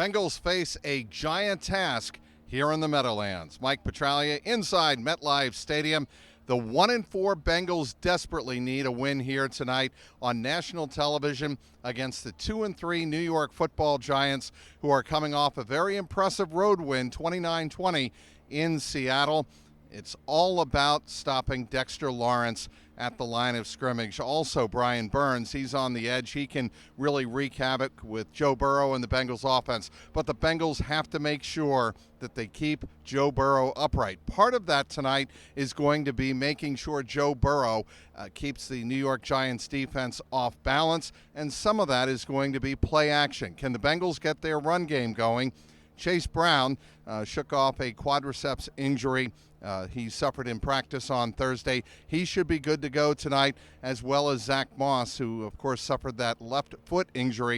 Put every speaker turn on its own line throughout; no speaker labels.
Bengals face a giant task here in the Meadowlands. Mike Petraglia inside MetLife Stadium. The 1-4 Bengals desperately need a win here tonight on national television against the 2-3 New York Football Giants, who are coming off a very impressive road win, 29-20 in Seattle. It's all about stopping Dexter Lawrence at the line of scrimmage. Also, Brian Burns, he's on the edge. He can really wreak havoc with Joe Burrow and the Bengals offense. But the Bengals have to make sure that they keep Joe Burrow upright. Part of that tonight is going to be making sure Joe Burrow keeps the New York Giants defense off balance, and some of that is going to be play action. Can the Bengals get their run game going? Chase Brown shook off a quadriceps injury. He suffered in practice on Thursday. He should be good to go tonight, as well as Zach Moss, who, of course, suffered that left foot ankle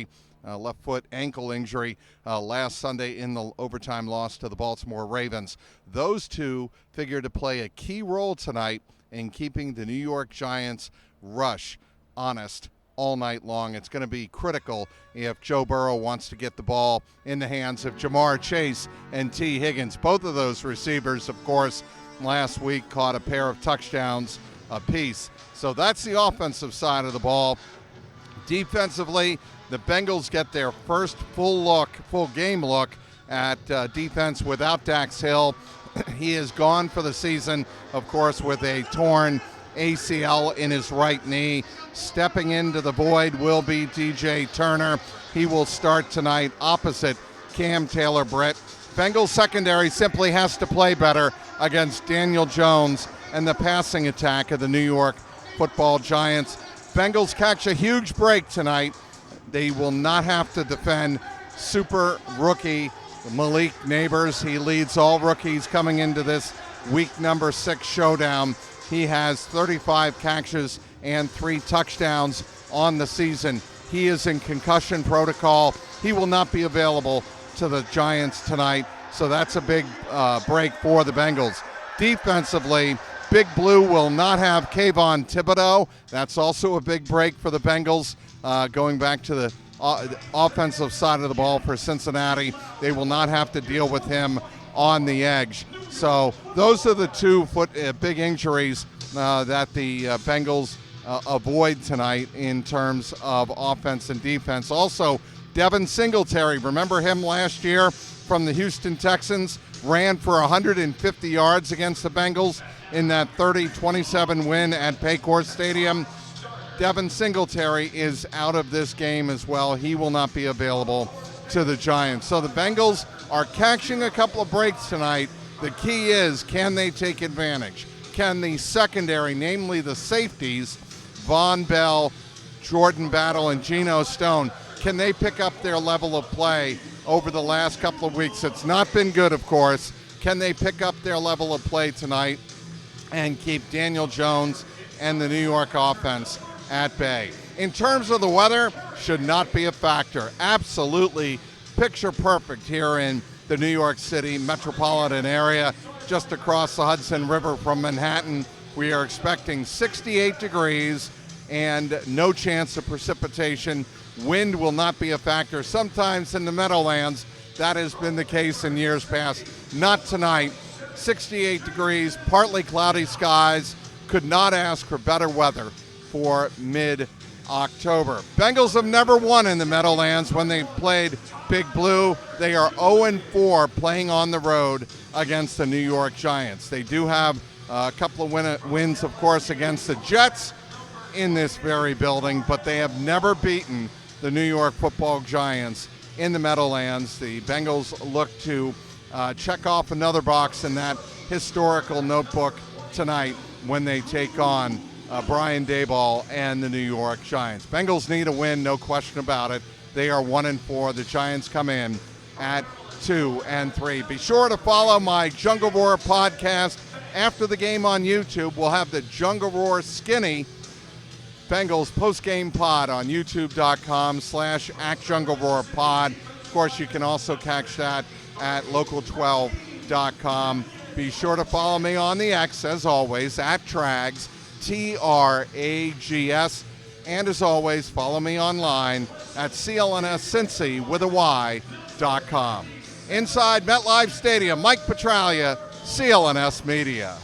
injury last Sunday in the overtime loss to the Baltimore Ravens. Those two figure to play a key role tonight in keeping the New York Giants rush honest all night long. It's going to be critical if Joe Burrow wants to get the ball in the hands of Jamar Chase and T. Higgins. Both of those receivers, of course, last week caught a pair of touchdowns apiece. So that's the offensive side of the ball. Defensively, the Bengals get their first full game look at defense without Dax Hill. He is gone for the season, of course, with a torn ACL in his right knee. Stepping into the void will be DJ Turner. He will start tonight opposite Cam Taylor-Britt. Bengals secondary simply has to play better against Daniel Jones and the passing attack of the New York Football Giants. Bengals catch a huge break tonight. They will not have to defend super rookie Malik Neighbors. He leads all rookies coming into this week number 6 showdown. He has 35 catches and 3 touchdowns on the season. He is in concussion protocol. He will not be available to the Giants tonight, so that's a big break for the Bengals. Defensively, Big Blue will not have Kayvon Thibodeau. That's also a big break for the Bengals. Going back to the offensive side of the ball for Cincinnati, they will not have to deal with him on the edge. So those are the two big injuries that the Bengals avoid tonight in terms of offense and defense. Also, Devin Singletary, remember him last year from the Houston Texans, ran for 150 yards against the Bengals in that 30-27 win at Paycor Stadium. Devin Singletary is out of this game as well. He will not be available to the Giants. So the Bengals are catching a couple of breaks tonight. The key is, can they take advantage? Can the secondary, namely the safeties, Von Bell, Jordan Battle, and Geno Stone, can they pick up their level of play over the last couple of weeks? It's not been good, of course. Can they pick up their level of play tonight and keep Daniel Jones and the New York offense at bay? In terms of the weather, should not be a factor. Absolutely picture perfect here in the New York City metropolitan area, just across the Hudson River from Manhattan. We are expecting 68 degrees and no chance of precipitation. Wind will not be a factor. Sometimes in the Meadowlands, that has been the case in years past. Not tonight. 68 degrees, partly cloudy skies. Could not ask for better weather for mid-October. Bengals have never won in the Meadowlands when they played Big Blue. They are 0-4 playing on the road against the New York Giants. They do have a couple of wins, of course, against the Jets in this very building, but they have never beaten the New York Football Giants in the Meadowlands. The Bengals look to check off another box in that historical notebook tonight when they take on Brian Daboll and the New York Giants. Bengals need a win, no question about it. They are 1-4. The Giants come in at 2-3. Be sure to follow my Jungle Roar podcast after the game on YouTube. We'll have the Jungle Roar Skinny Bengals post-game pod on youtube.com/@JungleRoarPod. Of course, you can also catch that at local12.com. Be sure to follow me on the X, as always, at Trags, TRAGS. And as always, follow me online at CLNS Cincy with a Y Inside MetLife Stadium, Mike Petraglia, CLNS Media.